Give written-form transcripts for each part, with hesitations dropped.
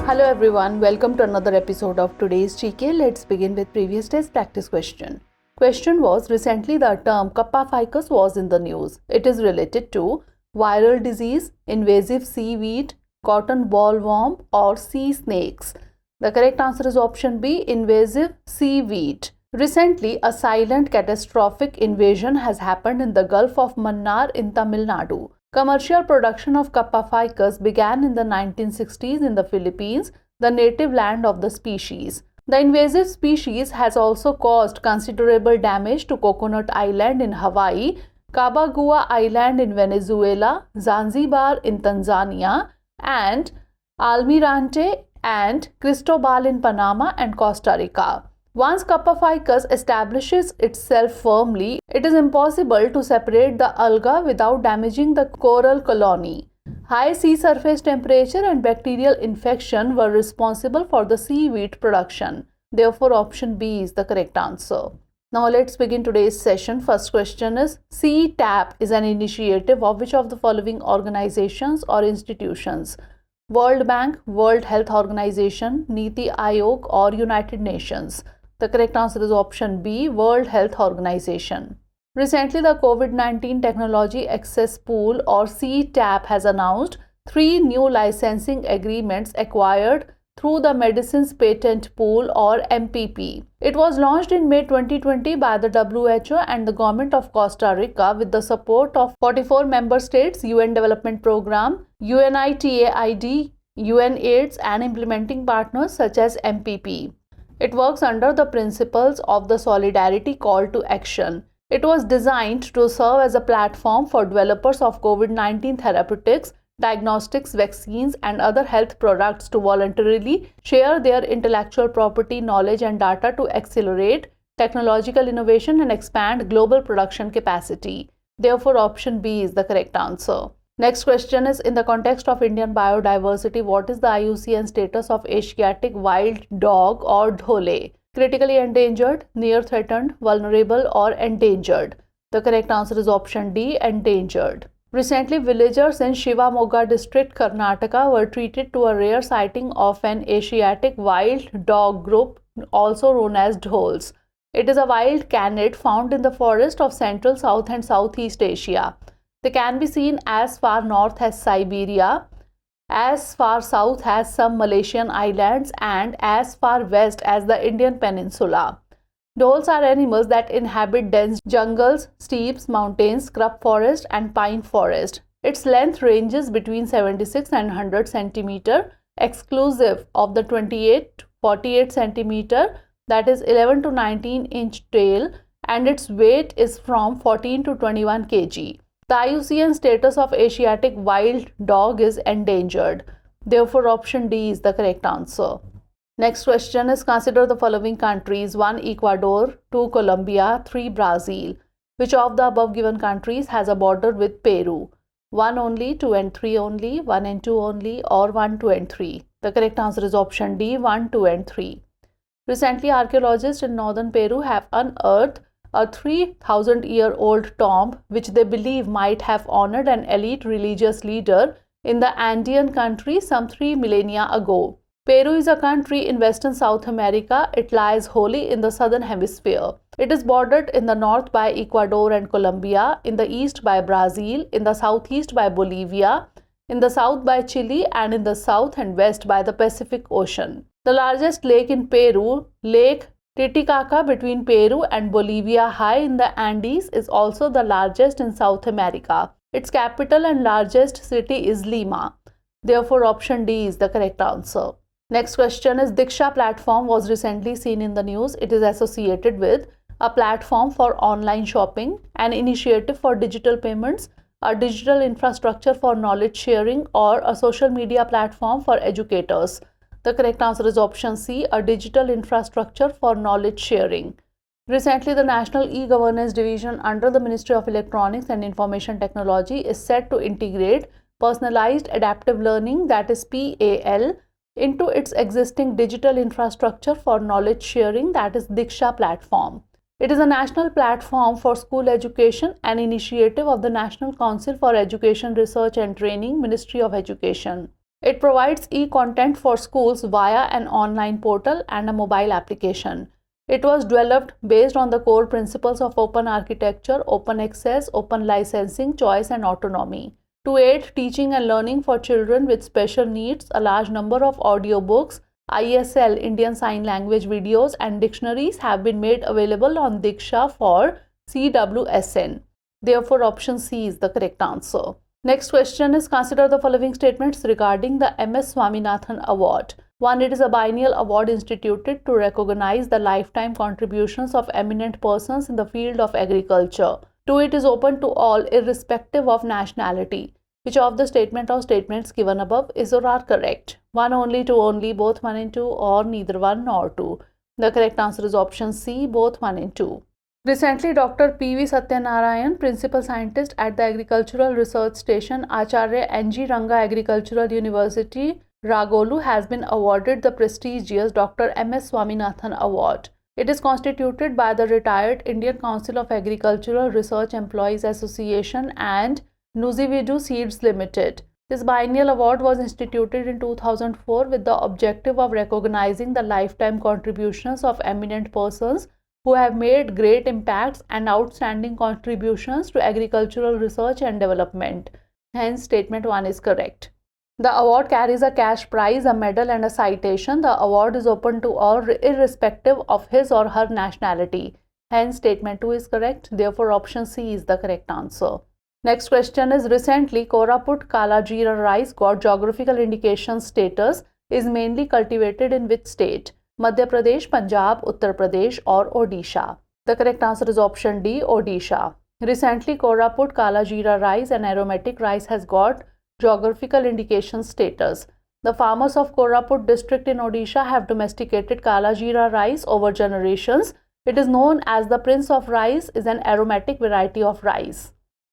Hello everyone, welcome to another episode of today's GK. Let's begin with previous day's practice question. Question was, recently the term Kappa ficus was in the news. It is related to viral disease, invasive seaweed, cotton bollworm or sea snakes. The correct answer is option B, invasive seaweed. Recently, a silent catastrophic invasion has happened in the Gulf of Mannar in Tamil Nadu. Commercial production of Kappa ficus began in the 1960s in the Philippines, the native land of the species. The invasive species has also caused considerable damage to Coconut Island in Hawaii, 𝐃𝐫𝐤𝐬𝐻 Island in Venezuela, Zanzibar in Tanzania, and Almirante and Cristobal in Panama and Costa Rica. Once Kappa ficus establishes itself firmly, it is impossible to separate the alga without damaging the coral colony. High sea surface temperature and bacterial infection were responsible for the seaweed production. Therefore, option B is the correct answer. Now let's begin today's session. First question is, CTAP is an initiative of which of the following organizations or institutions? World Bank, World Health Organization, NITI Aayog or United Nations? The correct answer is option B, World Health Organization. Recently, the COVID-19 Technology Access Pool or CTAP has announced 3 new licensing agreements acquired through the Medicines Patent Pool or MPP. It was launched in May 2020 by the WHO and the Government of Costa Rica with the support of 44 member states, UN Development Programme, UNITAID, UNAIDS and implementing partners such as MPP. It works under the principles of the Solidarity Call to Action. It was designed to serve as a platform for developers of COVID-19 therapeutics, diagnostics, vaccines, and other health products to voluntarily share their intellectual property knowledge and data to accelerate technological innovation and expand global production capacity. Therefore, option B is the correct answer. Next question is, in the context of Indian biodiversity, what is the IUCN status of Asiatic Wild Dog or Dhole? Critically endangered, near threatened, vulnerable or endangered? The correct answer is option D, endangered. Recently, villagers in Shivamogga district, Karnataka were treated to a rare sighting of an Asiatic wild dog group also known as Dholes. It is a wild canid found in the forest of Central, South and Southeast Asia. They can be seen as far north as Siberia, as far south as some Malaysian islands and as far west as the Indian peninsula. Dholes are animals that inhabit dense jungles, steppes, mountains, scrub forest and pine forest. Its length ranges between 76 and 100 cm, exclusive of the 28 to 48 cm, that is 11 to 19 inch tail, and its weight is from 14 to 21 kg. The IUCN status of Asiatic wild dog is endangered. Therefore, option D is the correct answer. Next question is, consider the following countries: 1 Ecuador, 2 Colombia, 3 Brazil. Which of the above given countries has a border with Peru? 1 only, 2 and 3 only, 1 and 2 only, or 1, 2 and 3? The correct answer is option D, 1, 2 and 3. Recently, archaeologists in northern Peru have unearthed a 3,000-year-old tomb which they believe might have honored an elite religious leader in the Andean country some 3 millennia ago. Peru is a country in western South America. It lies wholly in the southern hemisphere. It is bordered in the north by Ecuador and Colombia, in the east by Brazil, in the southeast by Bolivia, in the south by Chile, and in the south and west by the Pacific Ocean. The largest lake in Peru, Lake Titicaca between Peru and Bolivia high in the Andes, is also the largest in South America. Its capital and largest city is Lima. Therefore, option D is the correct answer. Next question is, DIKSHA platform was recently seen in the news. It is associated with a platform for online shopping, an initiative for digital payments, a digital infrastructure for knowledge sharing, or a social media platform for educators. The correct answer is option C, a digital infrastructure for knowledge sharing. Recently, the National E-Governance Division under the Ministry of Electronics and Information Technology is set to integrate personalized adaptive learning, that is PAL, into its existing digital infrastructure for knowledge sharing, that is DIKSHA platform. It is a national platform for school education, an initiative of the National Council for Education Research and Training, Ministry of Education. It provides e-content for schools via an online portal and a mobile application. It was developed based on the core principles of open architecture, open access, open licensing, choice, and autonomy. To aid teaching and learning for children with special needs, a large number of audiobooks, ISL Indian Sign Language videos, and dictionaries have been made available on DIKSHA for CWSN. Therefore, option C is the correct answer. Next question is, consider the following statements regarding the MS Swaminathan Award. 1. It is a biennial award instituted to recognize the lifetime contributions of eminent persons in the field of agriculture. 2. It is open to all irrespective of nationality. Which of the statement or statements given above is or are correct? 1 only, 2 only, both 1 and 2, or neither 1 nor 2. The correct answer is option C, both 1 and 2. Recently, Dr. P.V. Satyanarayan, Principal Scientist at the Agricultural Research Station, Acharya N.G. Ranga Agricultural University, Ragolu, has been awarded the prestigious Dr. M.S. Swaminathan Award. It is constituted by the retired Indian Council of Agricultural Research Employees Association and Nuzivedu Seeds Limited. This biennial award was instituted in 2004 with the objective of recognizing the lifetime contributions of eminent persons who have made great impacts and outstanding contributions to agricultural research and development. Hence, statement 1 is correct. The award carries a cash prize, a medal, and a citation. The award is open to all irrespective of his or her nationality. Hence, statement 2 is correct. Therefore, option C is the correct answer. Next question is, recently Koraput Kalajeera rice got geographical indication status, is mainly cultivated in which state? Madhya Pradesh, Punjab, Uttar Pradesh, or Odisha? The correct answer is option D, Odisha. Recently, Koraput Kalajeera rice, an aromatic rice, has got geographical indication status. The farmers of Koraput district in Odisha have domesticated Kalajeera rice over generations. It is known as the Prince of Rice, is an aromatic variety of rice.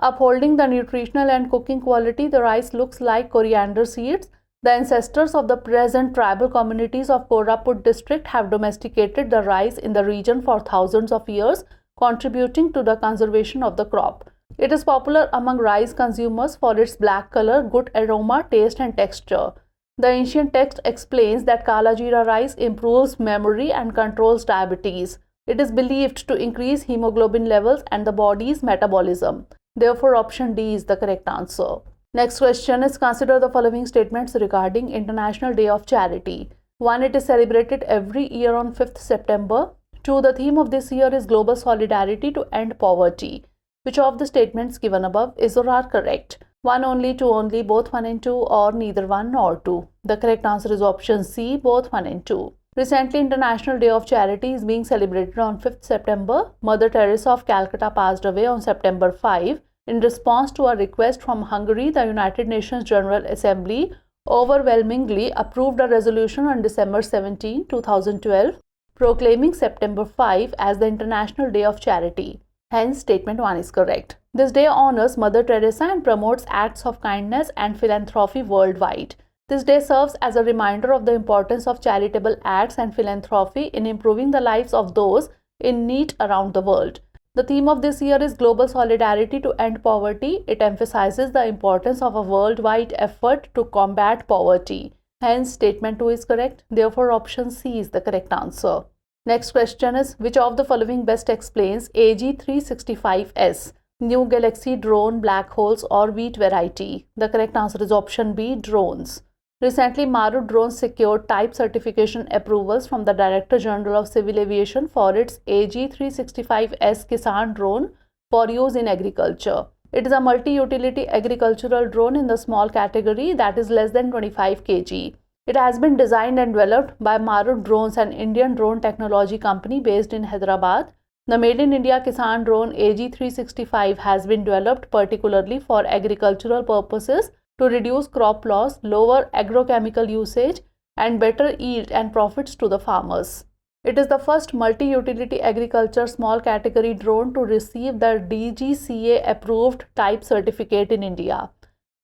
Upholding the nutritional and cooking quality, the rice looks like coriander seeds. The ancestors of the present tribal communities of Koraput district have domesticated the rice in the region for thousands of years, contributing to the conservation of the crop. It is popular among rice consumers for its black color, good aroma, taste, and texture. The ancient text explains that Kalajeera rice improves memory and controls diabetes. It is believed to increase hemoglobin levels and the body's metabolism. Therefore, option D is the correct answer. Next question is, consider the following statements regarding International Day of Charity. 1. It is celebrated every year on 5th September. 2. The theme of this year is Global Solidarity to End Poverty. Which of the statements given above is or are correct? 1 only, 2 only, both 1 and 2, or neither 1 nor 2. The correct answer is option C, both 1 and 2. Recently, International Day of Charity is being celebrated on 5th September. Mother Teresa of Calcutta passed away on September 5. In response to a request from Hungary, the United Nations General Assembly overwhelmingly approved a resolution on December 17, 2012, proclaiming September 5 as the International Day of Charity. Hence, statement 1 is correct. This day honors Mother Teresa and promotes acts of kindness and philanthropy worldwide. This day serves as a reminder of the importance of charitable acts and philanthropy in improving the lives of those in need around the world. The theme of this year is Global Solidarity to End Poverty. It emphasizes the importance of a worldwide effort to combat poverty. Hence, statement 2 is correct. Therefore, option C is the correct answer. Next question is, which of the following best explains AG365S, New Galaxy Drone, Black Holes, or Wheat Variety? The correct answer is option B, drones. Recently, Maru Drones secured type certification approvals from the Director General of Civil Aviation for its AG365S Kisan drone for use in agriculture. It is a multi-utility agricultural drone in the small category, that is less than 25 kg. It has been designed and developed by Maru Drones, an Indian drone technology company based in Hyderabad. The Made in India Kisan drone AG365 has been developed particularly for agricultural purposes to reduce crop loss, lower agrochemical usage, and better yield and profits to the farmers. It is the first multi-utility agriculture small category drone to receive the DGCA approved type certificate in India.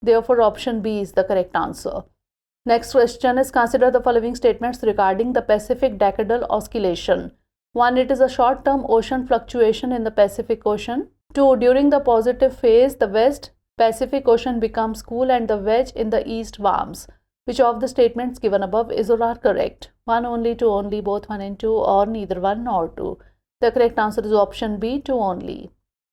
Therefore, option B is the correct answer. Next question is, consider the following statements regarding the Pacific Decadal Oscillation. 1. It is a short-term ocean fluctuation in the Pacific Ocean. 2. During the positive phase, the West Pacific Ocean becomes cool and the wedge in the east warms. Which of the statements given above is or are correct? 1 only, 2 only, both 1 and 2, or neither 1 nor 2? The correct answer is option B, 2 only.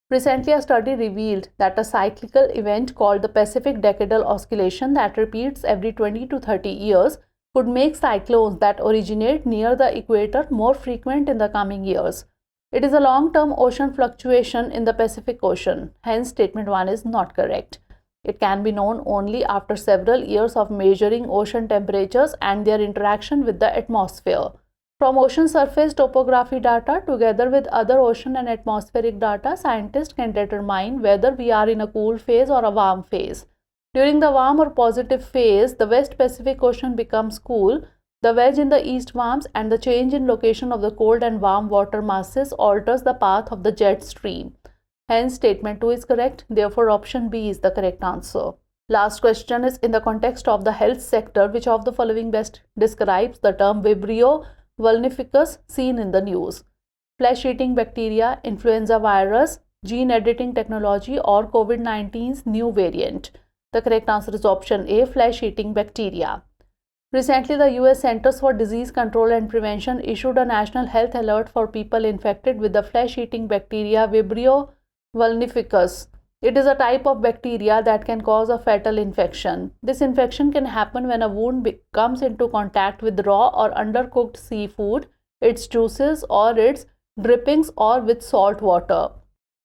Recently, a study revealed that a cyclical event called the Pacific Decadal Oscillation that repeats every 20 to 30 years could make cyclones that originate near the equator more frequent in the coming years. It is a long-term ocean fluctuation in the Pacific Ocean. Hence, statement 1 is not correct. It can be known only after several years of measuring ocean temperatures and their interaction with the atmosphere. From ocean surface topography data together with other ocean and atmospheric data, scientists can determine whether we are in a cool phase or a warm phase. During the warm or positive phase, the West Pacific Ocean becomes cool, the wedge in the east warms, and the change in location of the cold and warm water masses alters the path of the jet stream. Hence, statement 2 is correct. Therefore, option B is the correct answer. Last question is, in the context of the health sector, which of the following best describes the term Vibrio vulnificus seen in the news? Flesh-eating bacteria, influenza virus, gene editing technology, or COVID-19's new variant? The correct answer is option A, flesh-eating bacteria. Recently, the US Centers for Disease Control and Prevention issued a national health alert for people infected with the flesh-eating bacteria Vibrio vulnificus. It is a type of bacteria that can cause a fatal infection. This infection can happen when a wound comes into contact with raw or undercooked seafood, its juices, or its drippings, or with salt water.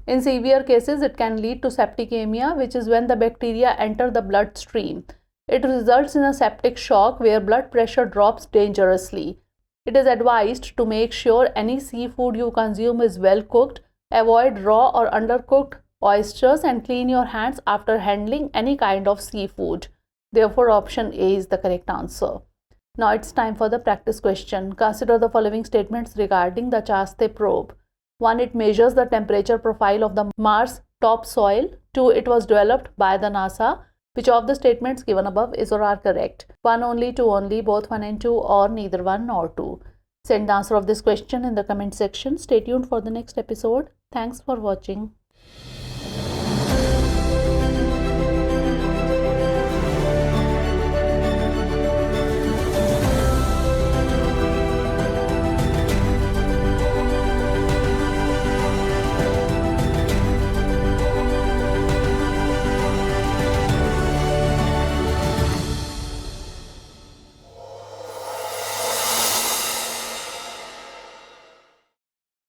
In severe cases, it can lead to 𝐾𝐫𝐢𝐬𝐡𝐭𝐢, which is when the bacteria enter the bloodstream. It results in a septic shock where blood pressure drops dangerously. It is advised to make sure any seafood you consume is well cooked, avoid raw or undercooked oysters, and clean your hands after handling any kind of seafood. Therefore, option A is the correct answer. Now it's time for the practice question. Consider the following statements regarding the ChaSTE probe. 1. It measures the temperature profile of the Mars topsoil. 2. It was developed by the NASA. Which of the statements given above is or are correct? 1 only, 2 only, both 1 and 2, or neither 1 nor 2? Send the answer of this question in the comment section. Stay tuned for the next episode. Thanks for watching.